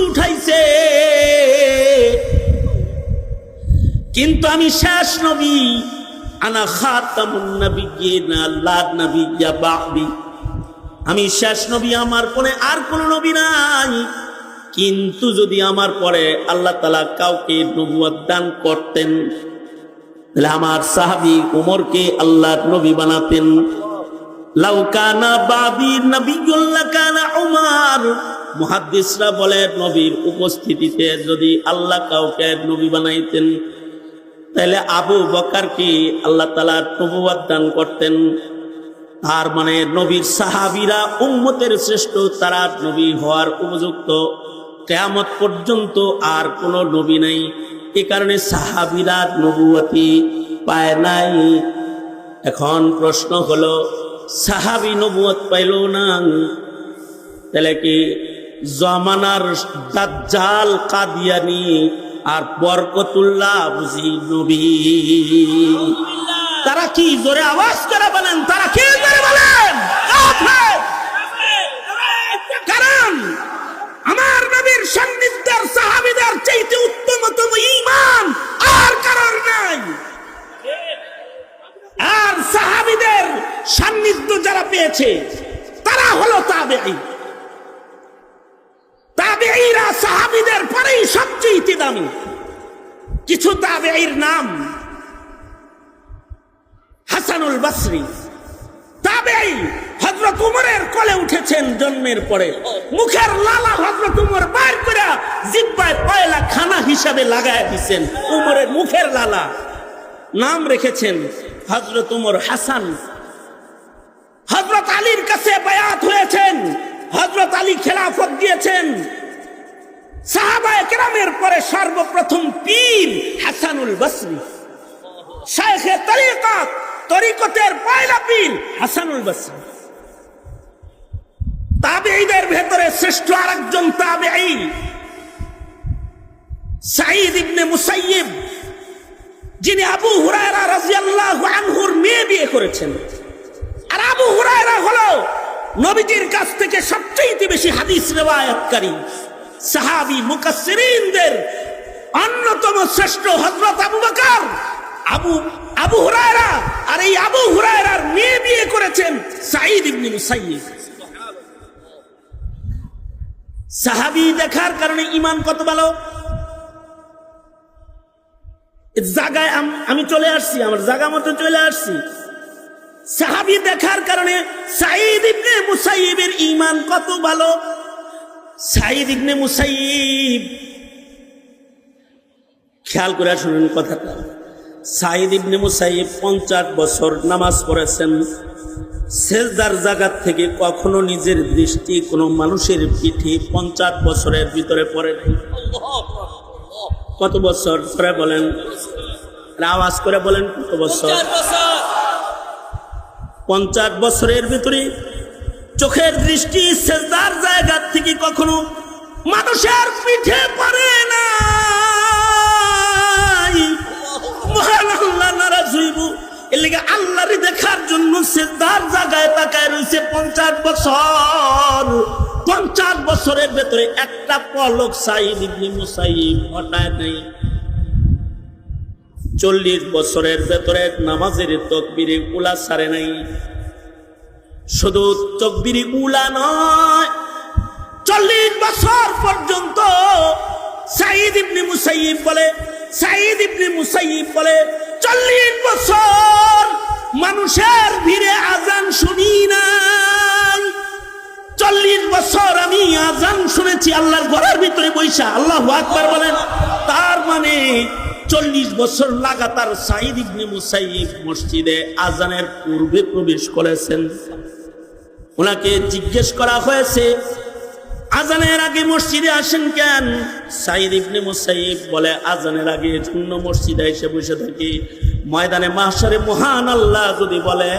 উঠাইছে, কিন্তু আমি শেষ নবী। আনা খাতামুন নাবিয়্যিন লা নাবিয়্যা বা'দি, আমি শেষ নবী, আমার পরে আর কোন নবী নাই। কিন্তু যদি আমার পরে আল্লাহ তাআলা কাউকে নবুয়ত দান করতেন, তাহলে আমার সাহাবী উমরকে আল্লাহর নবী বানাতেন। লাউ কানা বা'দি নাবিয়্যুন লাকানা উমর। মুহাদ্দিসরা বলে নবীর উপস্থিতিতে যদি আল্লাহ কাউকে নবী বানাইতেন, তাহলে আবু বকরকে আল্লাহ তাআলা নবুয়ত দান করতেন। তার মানে নবীর সাহাবীরা উম্মতের শ্রেষ্ঠ, তারা নবী হওয়ার উপযুক্ত। কিয়ামত পর্যন্ত আর কোন নবী নাই, এ কারণে সাহাবীরা নবুয়তি পায় নাই। এখন প্রশ্ন হলো, সাহাবী নবুয়ত পাইল না, তাহলে কি জামানার দাজ্জাল কাদিয়ানি আর বরকতুল্লাহ বুঝি নবী? তারা কি? জোরে আওয়াজ করে বলেন, তারা কি জোরে বলেন? কারণ আমার নবীর সান্নিধ্যের সাহাবীদের চাইতে উত্তমতম ঈমান আর কারোর নাই। আর সাহাবীদের সান্নিধ্য যারা পেয়েছে তারা হলো তাবেঈ। তাবেঈরা সাহাবীদের পরেই সবচেয়ে দামি। কিছু তাবেঈর নাম: হাসানুল বসরি তাবেঈ, হযরত উমরের কোলে উঠেছেন জন্মের পরে, মুখের লালা হযরত উমর বাইর করে জিহ্বায় পয়লা খানা হিসাবে লাগায় দিয়েছেন। উমরের মুখের লালা, নাম রেখেছেন হযরত উমর হাসান। হযরত আলীর কাছে বায়াত হয়েছেন, হযরত আলী খেলাফত দিয়েছেন। সাহাবায়ে কেরামের পরে সর্বপ্রথম পীর হাসানুল বসরি, শাইখে তরিকত, তরিকতের পয়লা পীর হাসানুল বসরি। তাবেঈদের ভেতরে শ্রেষ্ঠ আরেকজন তাবেঈ সাঈদ ইবনে মুসাইয়িব, যিনি আবু হুরায়রা রাদিয়াল্লাহু আনহুর মেয়ে বিয়ে করেছেন। আর আবু হুরায়রা হলো নবীজির কাছ থেকে সবচেয়ে বেশি হাদিস রিওয়ায়াতকারী সাহাবী। মুকাসসিরিনদের অন্যতম শ্রেষ্ঠ হযরত আবু বকর, আবু হুরায়রা, আর এই আবু হুরায়রার মেয়ে বিয়ে করেছেন সাঈদ ইবনে মুসাইয়িব। সাহাবী দেখার কারণে ঈমান কত ভালো। জায়গায় আমি চলে আসছি, আমার জায়গা মতো চলে আসছি। সাহাবী দেখার কারণে সাঈদ ইবনে মুসাইয়িবের ঈমান কত ভালো। সাঈদ ইবনে মুসাইয়িব, খেয়াল করে শুনুন কথাটা। সাঈদ ইবনে মুসাইয়িব 50 বছর নামাজ পড়েছেন। সেজদার জায়গা থেকে কখনো নিজের দৃষ্টি কোনো মানুষের পিঠে 50 বছরের ভিতরে পড়ে নাই। কত বছর করে বলেন? আওয়াজ করে বলেন, কত বছর? 50 বছরের ভিতরে চোখের দৃষ্টি সেজদার জায়গা থেকে কখনো মানুষের পিঠে পড়ে না। মহান আল্লাহ নারাজ হইব, এর লেগে আল্লাহরে দেখার জন্য সেজদার জায়গায় তাকায় রয়েছে 50 বছর। 50 বছরের ভেতরে একটা পলক সাঈদ ইবনে মুসাইয়িব হটায় নাই। 40 বছরের ভেতরে নামাজের তাকবীরে উলা ছাড়ে নাই। শুধু তাকবীরে উলা নয়, 40 বছর পর্যন্ত সাঈদ ইবনে মুসাইয়িব বলে, 40 বছর মানুষের ভিড়ে আজান শুনি নাই। 40 বছর আমি আজান শুনেছি আল্লাহর ঘরের ভিতরে বৈশা। আল্লাহু আকবার বলেন। তার মানে 40 বছর লাগাতার সাঈদ ইবনে মুসাইয়িব মসজিদে আজানের পূর্বে প্রবেশ করেছেন। ওনাকে জিজ্ঞেস করা হয়েছে, আজানের আগে মসজিদে আসেন কেন? সাঈদ ইবনে মুসাইয়িব বলে, আজানের আগে জন্য মসজিদে এসে বসে থাকি। ময়দানে মাহশারে মহান আল্লাহ যদি বলে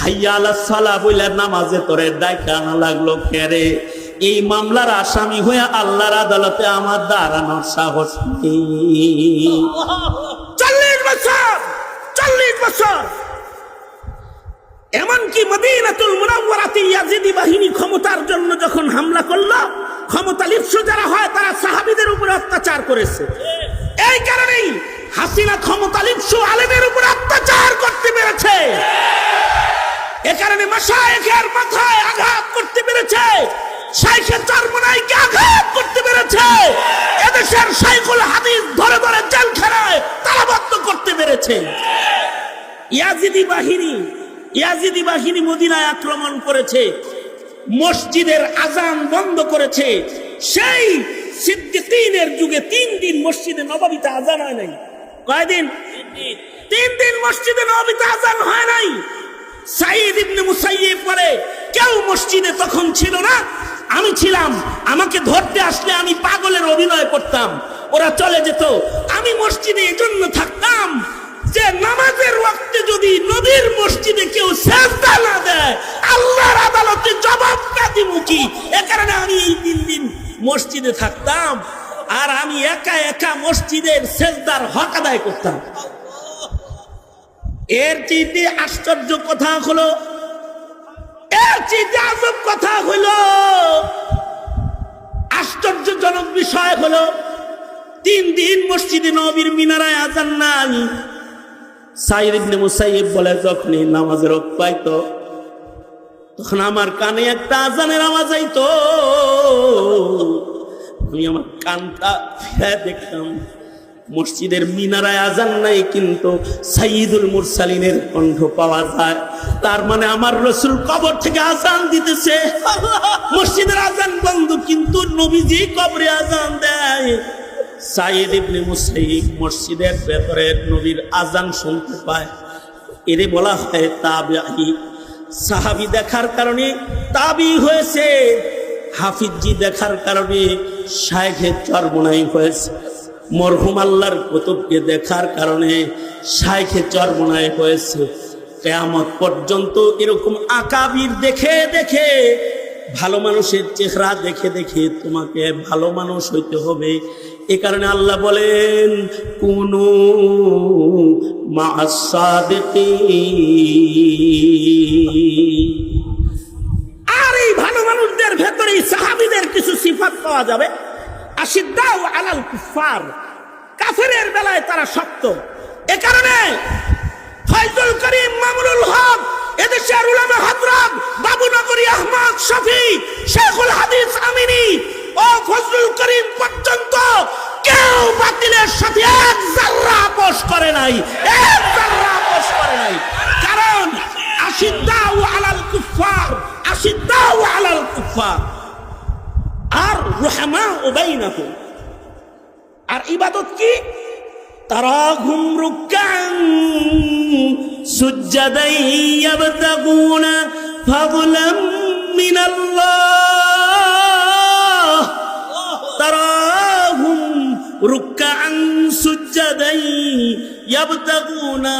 হাইয়া আলাস সালাহ বলে নামাজে তোরে ডাইকা না লাগলো কেরে? এই মামলার আসামি হয়ে আল্লাহর আদালতে আমার দাঁড়ানোর সাহস নেই। 40 বছর এমনকি মদিনাতুল মুনাওয়ারাতে ইয়াজিদি বাহিনী ক্ষমতার জন্য যখন হামলা করলো, ক্ষমতা লিপ্সু যারা হয় তারা সাহাবীদের উপরে অত্যাচার করেছে। এই কারণেই হাসিনা ক্ষমতা লিপ্সু আলেমের উপর অত্যাচার করতে পেরেছে। এ কারণে মাশায়েখের মাথায় আঘাত করতে পেরেছে, শাইখে চরমনাইকে আঘাত করতে পেরেছে, এদেশের শাইখুল হাদিস ধরে ধরে জেলখানায় তালাবদ্ধ করতে পেরেছে। ইয়াজিদি বাহিনী মদিনায় আক্রমণ করেছে, মসজিদের আজান বন্ধ করেছে। সেই সিদ্দিকীনের যুগে 3 দিন মসজিদে নববীতে আজান হয় নাই। কয়দিন? 3 দিন মসজিদে নববীতে আজান হয় নাই। সাঈদ ইবনে মুসাইয়্যিব বলে, কেউ মসজিদে তখন ছিল না, আমি ছিলাম। আমাকে ধরতে আসলে আমি পাগলের অভিনয় করতাম, ওরা চলে যেত। আমি মসজিদে এজন্য থাকতাম যে নামাজের ওয়াক্তে যদি নবীর মসজিদে কেউ সিজদা না দেয়, আল্লাহর আদালতে জবাব দিব কি? এ কারণে আমি এই 3 দিন মসজিদে থাকতাম, আর আমি একা একা মসজিদের সিজদার হক আদায় করতাম। এর চেয়ে আশ্চর্য কথা হলো, এর চেয়ে আজব কথা হলো, আশ্চর্যজনক বিষয় হলো 3 দিন মসজিদে নববীর মিনারায় আজান নাই। সাঈদ ইবনে মুসাইয়্যিব বলে, যখনই নামাজের ওয়াক্ত পাইতো তখন আমার কানে একটা আজানের আওয়াজ আইতো, আমি আমার কানটা ফিরে দেখতাম মসজিদের মিনারায় আজান নাই, কিন্তু সাইয়্যিদুল মুরসালিনের কণ্ঠ পাওয়া যায়। তার মানে আমার রাসূল কবর থেকে আজান দিতেছে। মসজিদের আজান বন্ধ, কিন্তু নবীজি কবরে আজান দেয়। সাঈদ ইবনে মুসাইয়্যিব মসজিদের ভেতরে নবীর আজান শুনতে পায়। এরে বলা হয় তাবিঈ। সাহাবী দেখার কারণে তাবিঈ হয়েছে, হাফিজি দেখার কারণে শাইখে চরমনাই হয়েছে, মরহুম আল্লাহর কুতুবকে দেখার কারণে শাইখে চরমনাই হয়েছে। কিয়ামত পর্যন্ত এরকম আকাবির দেখে দেখে, ভালো মানুষের চেহারা দেখে দেখে তোমাকে ভালো মানুষ হইতে হবে। এ কারণে আল্লাহ বলেন, কুনু মা'আস সাদিকিন। আর এই ভালো মানুষদের ভেতরেই সাহাবীদের কিছু সিফাত পাওয়া যাবে। আশিদ্দাউ আলাল কুফার, কাফেরের বেলায় তারা শক্ত। এ কারণে ফয়জুল করিম মামুনুল হক, এদেশের উলামা হযরত বাবুনগরী আহমদ শফি, শেখুল হাদিস আমিনী ও ফজলুল করিম পর্যন্ত কেউ বাতিলের সাথে এক যারা আপোষ করে নাই, এক যারা আপোষ করে নাই। কারণ আশিদ্দাউ আলাল কুফার, আশিদ্দাউ আলাল কুফার, আর রুহামাউ বাইনাহুম। আর ইবাদত কি? তারাহুম রুকআন সুজদান ইয়াবতাগুনা ফাদলাম মিনাল্লাহ, তারাহুম রুকআন সুজদান ইয়াবতাগুনা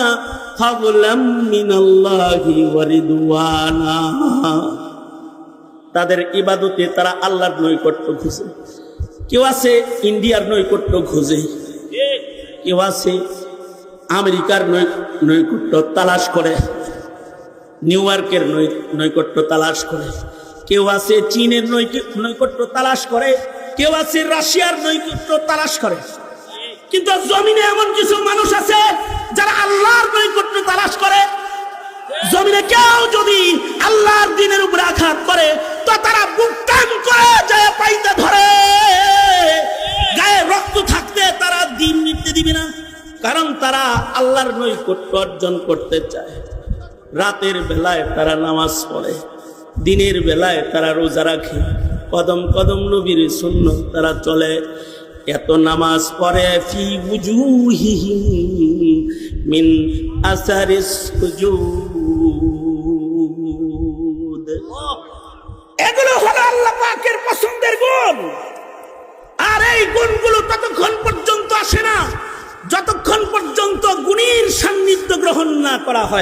ফাদলাম মিনাল্লাহি ওয়া রিদওয়ানা। তাদের ইবাদতে তারা আল্লাহর নৈকট্য খুঁজে। কেউ আছে ইন্ডিয়ার নৈকট্য খুঁজে, কেউ আছে আমেরিকার নৈকট্য তালাশ করে, নিউ ইয়র্কের নৈকট্য তালাশ করে, কেউ আছে চীনের নৈকট্য তালাশ করে, কেউ আছে রাশিয়ার নৈকট্য তালাশ করে। কিন্তু জমিনে এমন কিছু মানুষ আছে যারা আল্লাহর নৈকট্য তালাশ করে। জমিনে কেউ যদি আল্লাহর দ্বীনের উপরে আঘাত করে তো তারা বুক টান করে যায় পাইতে ধরে, গায়ে রক্ত থাকতে তারা দ্বীন নিতে দিবে না। কারণ তারা আল্লাহর নৈকট্য অর্জন করতে চায়। রাতের বেলায় তারা নামাজ পড়ে, দিনের বেলায় তারা রোজা রাখে, কদম কদম নবীর সুন্নাত তারা চলে। এত নামাজ পড়ে, ফি উজুহিহিম মিন আসারিস সুজুদ। এগুলো হলো আল্লাহ পাকের পছন্দের গুণ। আর এই গুণগুলো ততক্ষণ পর্যন্ত আসে না যতক্ষণ পর্যন্ত গুণীর সান্নিধ্য গ্রহণ না করা হয়।